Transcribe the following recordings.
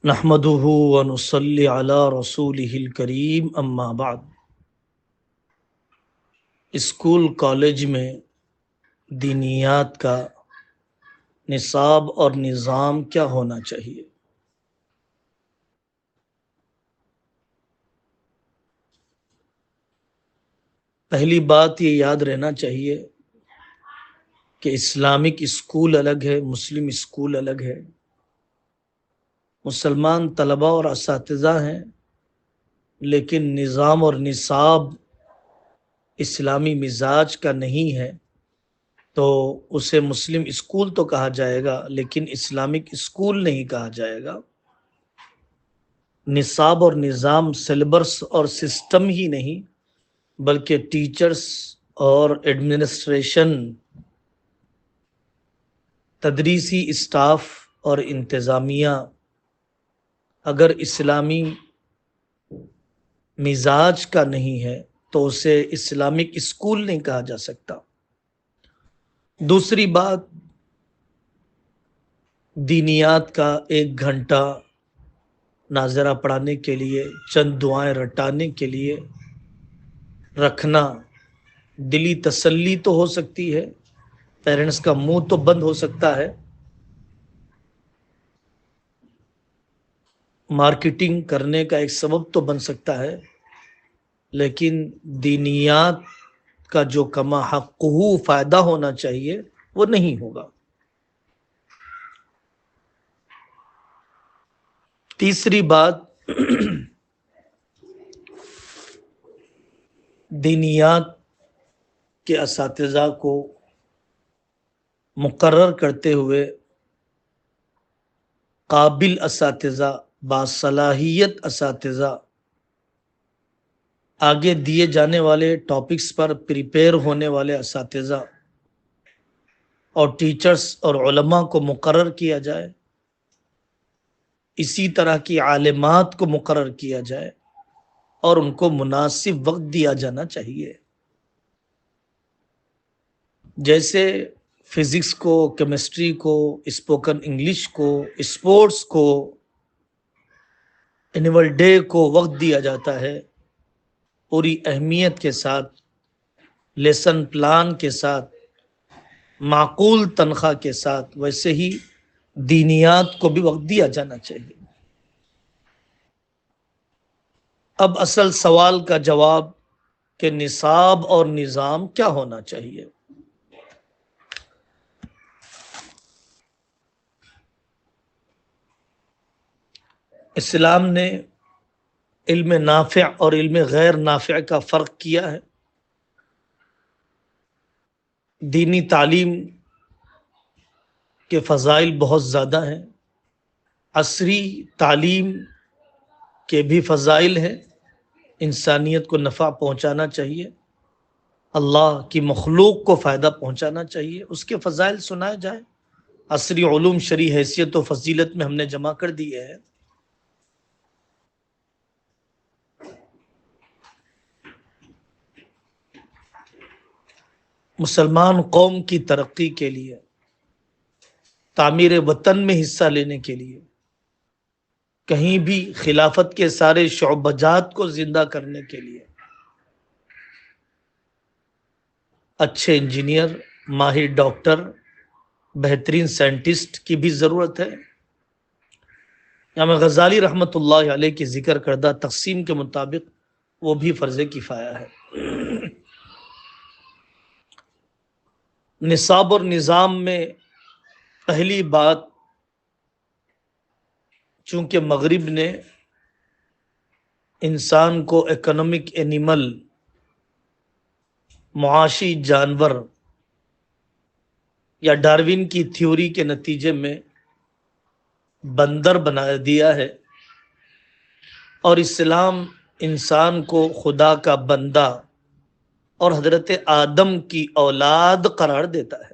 نحمده ونصلي على رسوله الکریم اما بعد۔ اسکول کالج میں دینیات کا نصاب اور نظام کیا ہونا چاہیے؟ پہلی بات یہ یاد رہنا چاہیے کہ اسلامک اسکول الگ ہے، مسلم اسکول الگ ہے۔ مسلمان طلباء اور اساتذہ ہیں، لیکن نظام اور نصاب اسلامی مزاج کا نہیں ہے تو اسے مسلم اسکول تو کہا جائے گا، لیکن اسلامک اسکول نہیں کہا جائے گا۔ نصاب اور نظام سلیبس اور سسٹم ہی نہیں، بلکہ ٹیچرز اور ایڈمنسٹریشن، تدریسی اسٹاف اور انتظامیہ اگر اسلامی مزاج کا نہیں ہے تو اسے اسلامک اسکول نہیں کہا جا سکتا۔ دوسری بات، دینیات کا 1 گھنٹہ ناظرہ پڑھانے کے لیے، چند دعائیں رٹانے کے لیے رکھنا دلی تسلی تو ہو سکتی ہے، پیرنٹس کا منہ تو بند ہو سکتا ہے، مارکیٹنگ کرنے کا ایک سبب تو بن سکتا ہے، لیکن دینیات کا جو کما حقہ فائدہ ہونا چاہیے وہ نہیں ہوگا۔ تیسری بات، دینیات کے اساتذہ کو مقرر کرتے ہوئے قابل اساتذہ، باصلاحیت اساتذہ، آگے دیے جانے والے ٹاپکس پر پریپیئر ہونے والے اساتذہ اور ٹیچرز اور علماء کو مقرر کیا جائے، اسی طرح کی عالمات کو مقرر کیا جائے اور ان کو مناسب وقت دیا جانا چاہیے۔ جیسے فزکس کو، کیمسٹری کو، اسپوکن انگلش کو، اسپورٹس کو، اینول ڈے کو وقت دیا جاتا ہے پوری اہمیت کے ساتھ، لیسن پلان کے ساتھ، معقول تنخواہ کے ساتھ، ویسے ہی دینیات کو بھی وقت دیا جانا چاہیے۔ اب اصل سوال کا جواب کہ نصاب اور نظام کیا ہونا چاہیے۔ اسلام نے علم نافع اور علم غیر نافع کا فرق کیا ہے۔ دینی تعلیم کے فضائل بہت زیادہ ہیں، عصری تعلیم کے بھی فضائل ہیں، انسانیت کو نفع پہنچانا چاہیے، اللہ کی مخلوق کو فائدہ پہنچانا چاہیے، اس کے فضائل سنائے جائیں۔ عصری علوم شرعی حیثیت و فضیلت میں ہم نے جمع کر دیے ہیں۔ مسلمان قوم کی ترقی کے لیے، تعمیر وطن میں حصہ لینے کے لیے، کہیں بھی خلافت کے سارے شعبجات کو زندہ کرنے کے لیے اچھے انجینئر، ماہر ڈاکٹر، بہترین سائنٹسٹ کی بھی ضرورت ہے۔ امام غزالی رحمۃ اللہ علیہ کی ذکر کردہ تقسیم کے مطابق وہ بھی فرض کفایہ ہے۔ نصاب اور نظام میں پہلی بات، چونکہ مغرب نے انسان کو اکنامک اینیمل، معاشی جانور، یا ڈاروین کی تھیوری کے نتیجے میں بندر بنا دیا ہے، اور اسلام انسان کو خدا کا بندہ اور حضرت آدم کی اولاد قرار دیتا ہے۔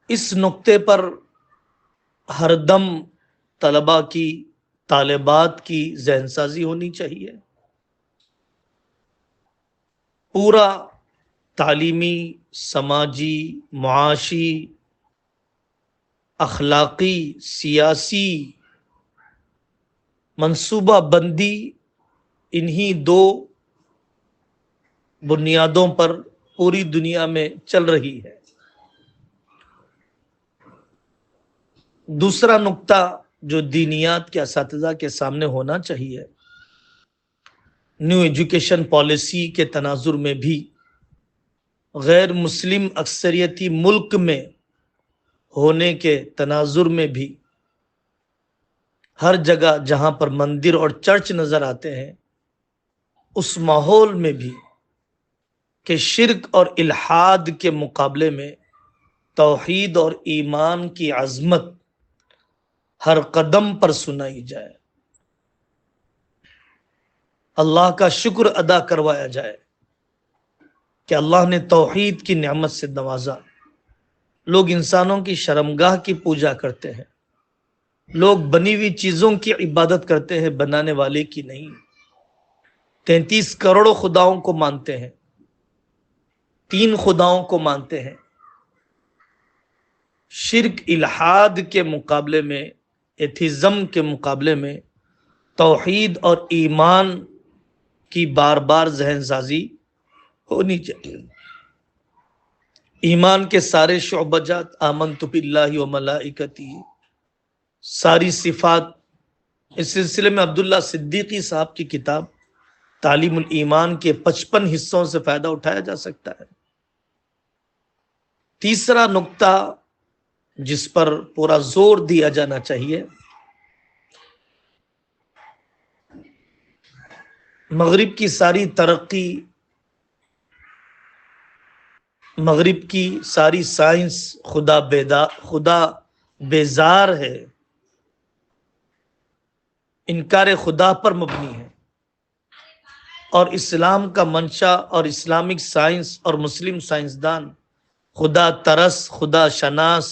اس نقطے پر ہر دم طلباء کی، طالبات کی ذہن سازی ہونی چاہیے۔ پورا تعلیمی، سماجی، معاشی اخلاقی، سیاسی منصوبہ بندی انہی دو بنیادوں پر پوری دنیا میں چل رہی ہے۔ دوسرا نقطہ جو دینیات کے اساتذہ کے سامنے ہونا چاہیے، نیو ایجوکیشن پالیسی کے تناظر میں بھی غیر مسلم اکثریتی ملک میں ہونے کے تناظر میں بھی ہر جگہ جہاں پر مندر اور چرچ نظر آتے ہیں اس ماحول میں بھی کہ شرک اور الحاد کے مقابلے میں توحید اور ایمان کی عظمت ہر قدم پر سنائی جائے، اللہ کا شکر ادا کروایا جائے کہ اللہ نے توحید کی نعمت سے نوازا۔ لوگ انسانوں کی شرمگاہ کی پوجا کرتے ہیں، لوگ بنی ہوئی چیزوں کی عبادت کرتے ہیں، بنانے والے کی نہیں۔ 33 کروڑ خداؤں کو مانتے ہیں، 3 خداؤں کو مانتے ہیں۔ شرک الحاد کے مقابلے میں، ایتھیزم کے مقابلے میں توحید اور ایمان کی بار بار ذہن سازی ہونی چاہیے۔ ایمان کے سارے شعبجات، آمنت باللہ و ملائکتہ، ساری صفات، اس سلسلے میں عبداللہ صدیقی صاحب کی کتاب تعلیم الایمان کے 55 حصوں سے فائدہ اٹھایا جا سکتا ہے۔ تیسرا نقطہ جس پر پورا زور دیا جانا چاہیے، مغرب کی ساری ترقی، مغرب کی ساری سائنس خدا بیزار ہے، انکار خدا پر مبنی ہے، اور اسلام کا منشا اور اسلامک سائنس اور مسلم سائنسدان خدا ترس، خدا شناس،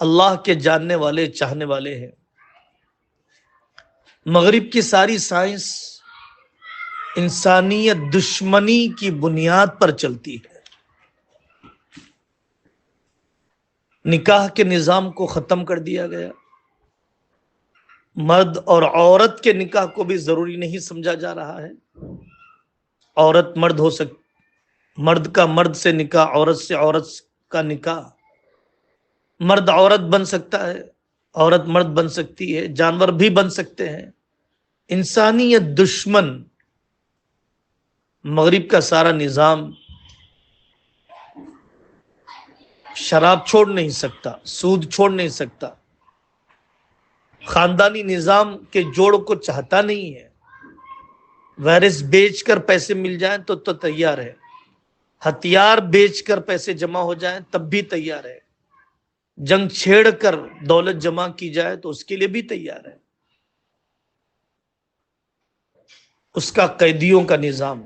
اللہ کے جاننے والے، چاہنے والے ہیں۔ مغرب کی ساری سائنس انسانیت دشمنی کی بنیاد پر چلتی ہے۔ نکاح کے نظام کو ختم کر دیا گیا، مرد اور عورت کے نکاح کو بھی ضروری نہیں سمجھا جا رہا ہے۔ عورت مرد ہو سکتی، مرد کا مرد سے نکاح، عورت سے عورت کا نکاح، مرد عورت بن سکتا ہے، عورت مرد بن سکتی ہے، جانور بھی بن سکتے ہیں۔ انسانیت دشمن مغرب کا سارا نظام شراب چھوڑ نہیں سکتا، سود چھوڑ نہیں سکتا، خاندانی نظام کے جوڑ کو چاہتا نہیں ہے۔ وائرس بیچ کر پیسے مل جائیں تو تیار ہے، ہتھیار بیچ کر پیسے جمع ہو جائیں تب بھی تیار ہے، جنگ چھیڑ کر دولت جمع کی جائے تو اس کے لیے بھی تیار ہے۔ اس کا قیدیوں کا نظام،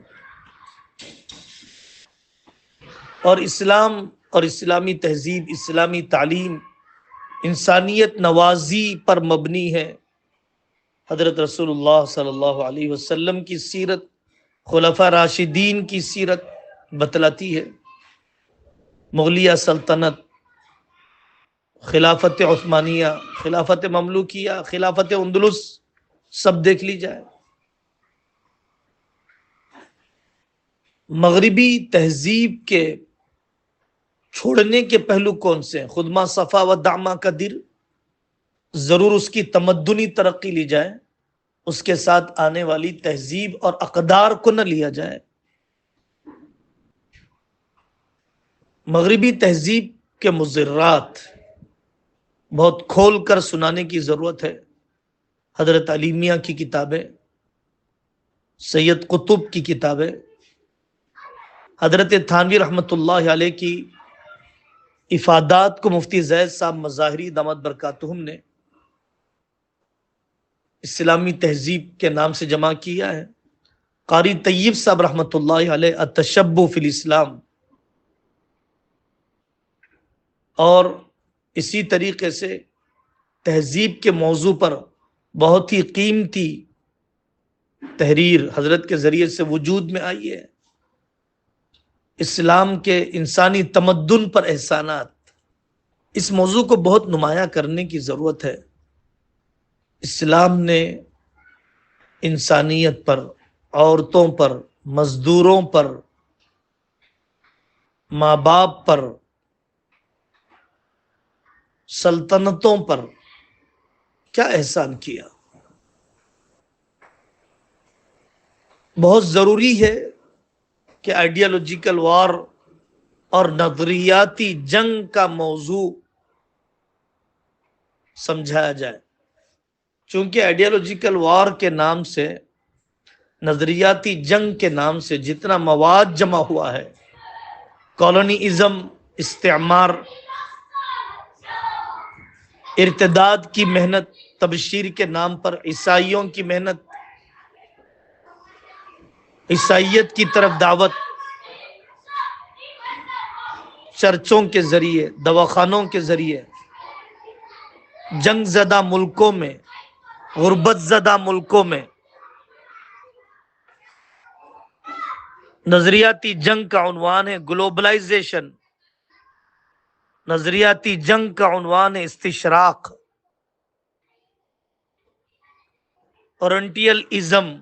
اور اسلام اور اسلامی تہذیب، اسلامی تعلیم انسانیت نوازی پر مبنی ہے۔ حضرت رسول اللہ صلی اللہ علیہ وسلم کی سیرت، خلفاء راشدین کی سیرت بتلاتی ہے۔ مغلیہ سلطنت، خلافت عثمانیہ، خلافت مملوکیہ، خلافت اندلس، سب دیکھ لی جائے۔ مغربی تہذیب کے چھوڑنے کے پہلو کون سے ہیں؟ خود ما صفا و دعما کا در، ضرور اس کی تمدنی ترقی لی جائے، اس کے ساتھ آنے والی تہذیب اور اقدار کو نہ لیا جائے۔ مغربی تہذیب کے مضرات بہت کھول کر سنانے کی ضرورت ہے۔ حضرت علیمیہ کی کتابیں، سید قطب کی کتابیں، حضرت تھانوی رحمۃ اللہ علیہ کی افادات کو مفتی زید صاحب مظاہری دامت برکاتہم نے اسلامی تہذیب کے نام سے جمع کیا ہے۔ قاری طیب صاحب رحمۃ اللہ علیہ التشبہ فی الاسلام، اور اسی طریقے سے تہذیب کے موضوع پر بہت ہی قیمتی تحریر حضرت کے ذریعے سے وجود میں آئی ہے۔ اسلام کے انسانی تمدن پر احسانات، اس موضوع کو بہت نمایاں کرنے کی ضرورت ہے۔ اسلام نے انسانیت پر، عورتوں پر، مزدوروں پر، ماں باپ پر، سلطنتوں پر کیا احسان کیا۔ بہت ضروری ہے کہ آئیڈیالوجیکل وار اور نظریاتی جنگ کا موضوع سمجھایا جائے، چونکہ آئیڈیالوجیکل وار کے نام سے، نظریاتی جنگ کے نام سے جتنا مواد جمع ہوا ہے، کالونیزم، استعمار، ارتداد کی محنت، تبشیر کے نام پر عیسائیوں کی محنت، عیسائیت کی طرف دعوت، چرچوں کے ذریعے، دواخانوں کے ذریعے، جنگ زدہ ملکوں میں، غربت زدہ ملکوں میں نظریاتی جنگ کا عنوان ہے گلوبلائزیشن، نظریاتی جنگ کا عنوان ہے استشراق، اورنٹیل ازم۔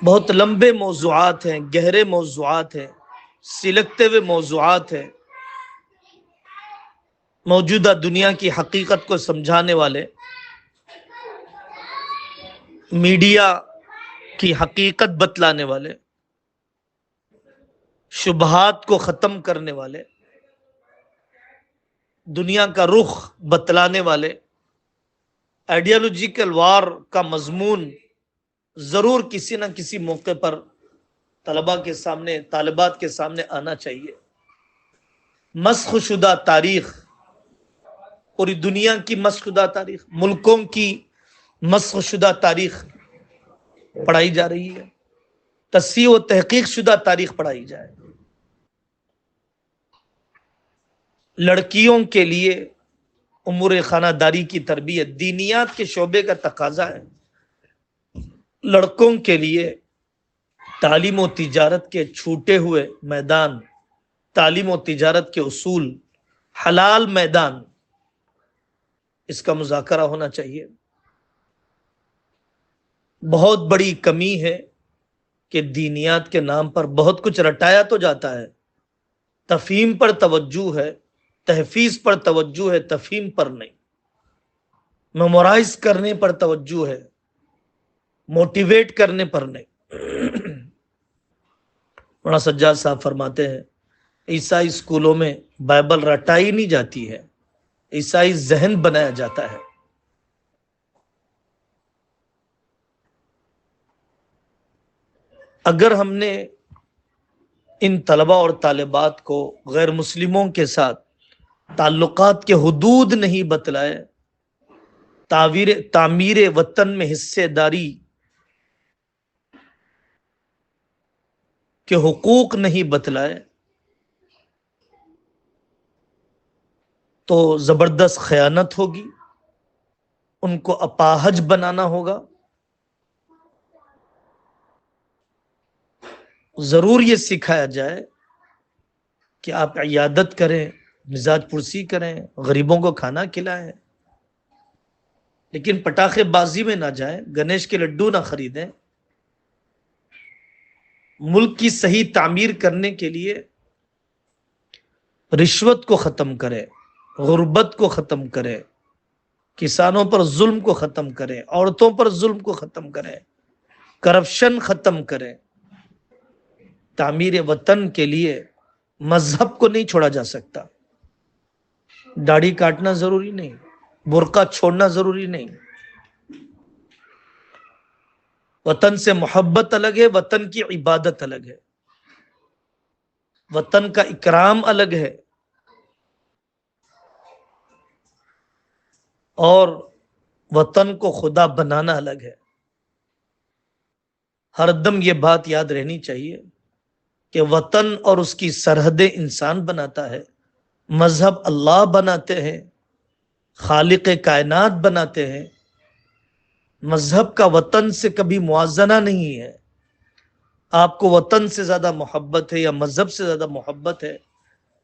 بہت لمبے موضوعات ہیں، گہرے موضوعات ہیں، سلگتے ہوئے موضوعات ہیں۔ موجودہ دنیا کی حقیقت کو سمجھانے والے، میڈیا کی حقیقت بتلانے والے، شبہات کو ختم کرنے والے، دنیا کا رخ بتلانے والے، آئیڈیالوجیکل وار کا مضمون ضرور کسی نہ کسی موقع پر طلباء کے سامنے، طالبات کے سامنے آنا چاہیے۔ مسخ شدہ تاریخ، پوری دنیا کی مسخ شدہ تاریخ، ملکوں کی مسخ شدہ تاریخ پڑھائی جا رہی ہے، تصحیح و تحقیق شدہ تاریخ پڑھائی جائے۔ لڑکیوں کے لیے امور خانہ داری کی تربیت دینیات کے شعبے کا تقاضا ہے، لڑکوں کے لیے تعلیم و تجارت کے چھوٹے ہوئے میدان، تعلیم و تجارت کے اصول، حلال میدان، اس کا مذاکرہ ہونا چاہیے۔ بہت بڑی کمی ہے کہ دینیات کے نام پر بہت کچھ رٹایا تو جاتا ہے، تفہیم پر توجہ ہے، تحفیظ پر توجہ ہے، تفہیم پر نہیں، میمورائز کرنے پر توجہ ہے، موٹیویٹ کرنے پر نہیں۔ مولانا سجاد صاحب فرماتے ہیں عیسائی اسکولوں میں بائبل رٹائی نہیں جاتی ہے، عیسائی ذہن بنایا جاتا ہے۔ اگر ہم نے ان طلباء اور طالبات کو غیر مسلموں کے ساتھ تعلقات کے حدود نہیں بتلائے، تعمیر وطن میں حصے داری کے حقوق نہیں بتلائے، تو زبردست خیانت ہوگی، ان کو اپاہج بنانا ہوگا۔ ضرور یہ سکھایا جائے کہ آپ عیادت کریں، مزاج پرسی کریں، غریبوں کو کھانا کھلائیں، لیکن پٹاخے بازی میں نہ جائیں، گنیش کے لڈو نہ خریدیں۔ ملک کی صحیح تعمیر کرنے کے لیے رشوت کو ختم کریں، غربت کو ختم کریں، کسانوں پر ظلم کو ختم کریں، عورتوں پر ظلم کو ختم کریں، کرپشن ختم کریں۔ تعمیر وطن کے لیے مذہب کو نہیں چھوڑا جا سکتا، داڑھی کاٹنا ضروری نہیں، برقع چھوڑنا ضروری نہیں۔ وطن سے محبت الگ ہے، وطن کی عبادت الگ ہے، وطن کا اکرام الگ ہے، اور وطن کو خدا بنانا الگ ہے۔ ہر دم یہ بات یاد رہنی چاہیے کہ وطن اور اس کی سرحدیں انسان بناتا ہے، مذہب اللہ بناتے ہیں، خالق کائنات بناتے ہیں۔ مذہب کا وطن سے کبھی موازنہ نہیں ہے، آپ کو وطن سے زیادہ محبت ہے یا مذہب سے زیادہ محبت ہے؟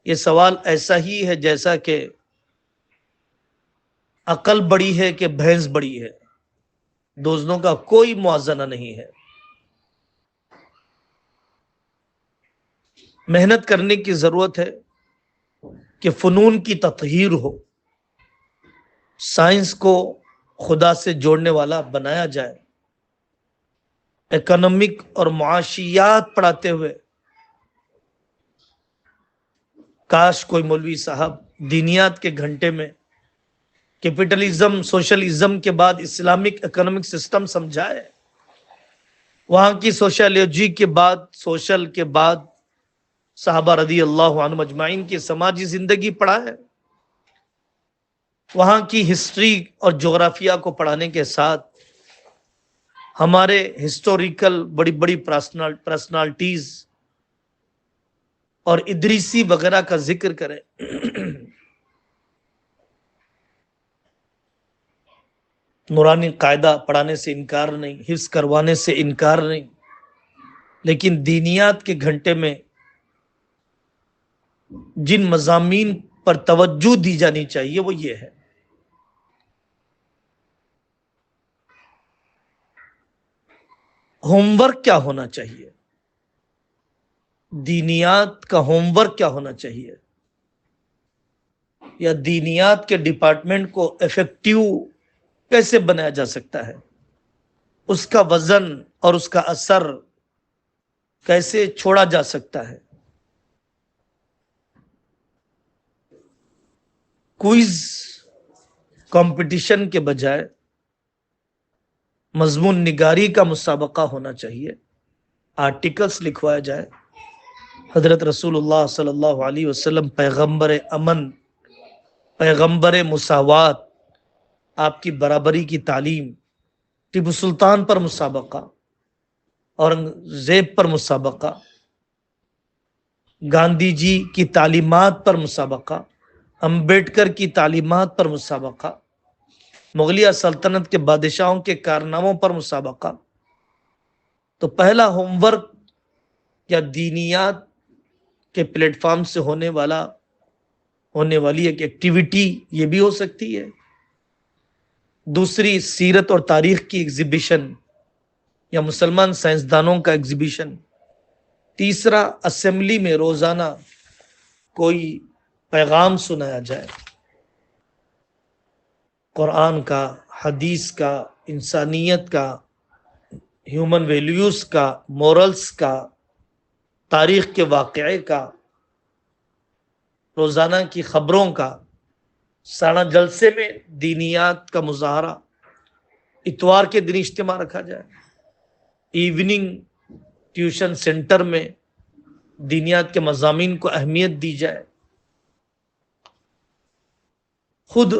یہ سوال ایسا ہی ہے جیسا کہ عقل بڑی ہے کہ بھینس بڑی ہے، دونوں کا کوئی موازنہ نہیں ہے۔ محنت کرنے کی ضرورت ہے کہ فنون کی تطہیر ہو، سائنس کو خدا سے جوڑنے والا بنایا جائے، اکنامک اور معاشیات پڑھاتے ہوئے کاش کوئی مولوی صاحب دینیات کے گھنٹے میں کیپٹلزم سوشلزم کے بعد اسلامک اکنامک سسٹم سمجھائے، وہاں کی سوشیالوجی کے بعد سوشل کے بعد صحابہ رضی اللہ عنہ مجمعین کی سماجی زندگی پڑھا ہے، وہاں کی ہسٹری اور جغرافیہ کو پڑھانے کے ساتھ ہمارے ہسٹوریکل بڑی بڑی پرسنالٹیز اور ادریسی وغیرہ کا ذکر کریں۔ نورانی قاعدہ پڑھانے سے انکار نہیں، حفظ کروانے سے انکار نہیں، لیکن دینیات کے گھنٹے میں جن مضامین پر توجہ دی جانی چاہیے وہ یہ ہے۔ ہوم ورک کیا ہونا چاہیے؟ دینیات کا ہوم ورک کیا ہونا چاہیے، یا دینیات کے ڈپارٹمنٹ کو افیکٹو کیسے بنایا جا سکتا ہے، اس کا وزن اور اس کا اثر کیسے چھوڑا جا سکتا ہے؟ کوئز کمپٹیشن کے بجائے مضمون نگاری کا مسابقہ ہونا چاہیے، آرٹیکلز لکھوایا جائے، حضرت رسول اللہ صلی اللہ علیہ وسلم پیغمبر امن، پیغمبر مساوات، آپ کی برابری کی تعلیم، ٹیپو سلطان پر مسابقہ، اورنگزیب پر مسابقہ، گاندھی جی کی تعلیمات پر مسابقہ، امبیڈکر کی تعلیمات پر مسابقہ، مغلیہ سلطنت کے بادشاہوں کے کارناموں پر مسابقہ۔ تو پہلا ہوم ورک یا دینیات کے پلیٹ فارم سے ہونے والی ایک ایکٹیویٹی یہ بھی ہو سکتی ہے۔ دوسری سیرت اور تاریخ کی ایگزیبیشن یا مسلمان سائنسدانوں کا ایگزیبیشن۔ تیسرا اسمبلی میں روزانہ کوئی پیغام سنایا جائے، قرآن کا، حدیث کا، انسانیت کا، ہیومن ویلیوز کا، مورلز کا، تاریخ کے واقعے کا، روزانہ کی خبروں کا۔ سالانہ جلسے میں دینیات کا مظاہرہ، اتوار کے دن اجتماع رکھا جائے، ایوننگ ٹیوشن سینٹر میں دینیات کے مضامین کو اہمیت دی جائے، خود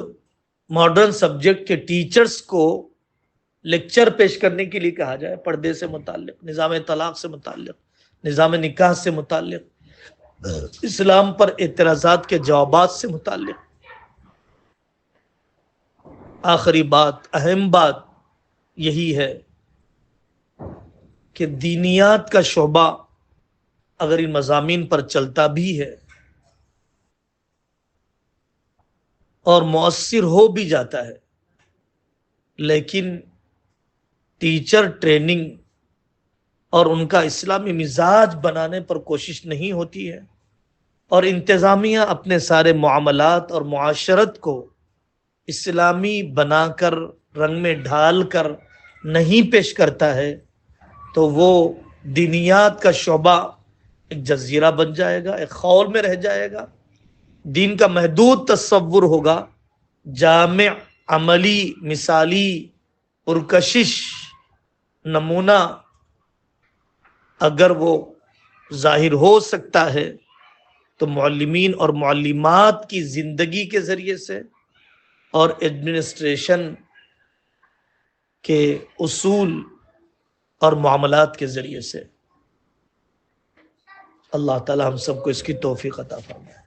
ماڈرن سبجیکٹ کے ٹیچرز کو لیکچر پیش کرنے کے لیے کہا جائے، پردے سے متعلق، نظام طلاق سے متعلق، نظام نکاح سے متعلق، اسلام پر اعتراضات کے جوابات سے متعلق۔ آخری بات، اہم بات یہی ہے کہ دینیات کا شعبہ اگر ان مضامین پر چلتا بھی ہے اور مؤثر ہو بھی جاتا ہے، لیکن ٹیچر ٹریننگ اور ان کا اسلامی مزاج بنانے پر کوشش نہیں ہوتی ہے، اور انتظامیہ اپنے سارے معاملات اور معاشرت کو اسلامی بنا کر، رنگ میں ڈھال کر نہیں پیش کرتا ہے، تو وہ دینیات کا شعبہ ایک جزیرہ بن جائے گا، ایک خول میں رہ جائے گا۔ دین کا محدود تصور ہوگا، جامع، عملی، مثالی، پرکشش نمونہ اگر وہ ظاہر ہو سکتا ہے تو معلمین اور معلمات کی زندگی کے ذریعے سے اور ایڈمنسٹریشن کے اصول اور معاملات کے ذریعے سے۔ اللہ تعالی ہم سب کو اس کی توفیق عطا فرمائے۔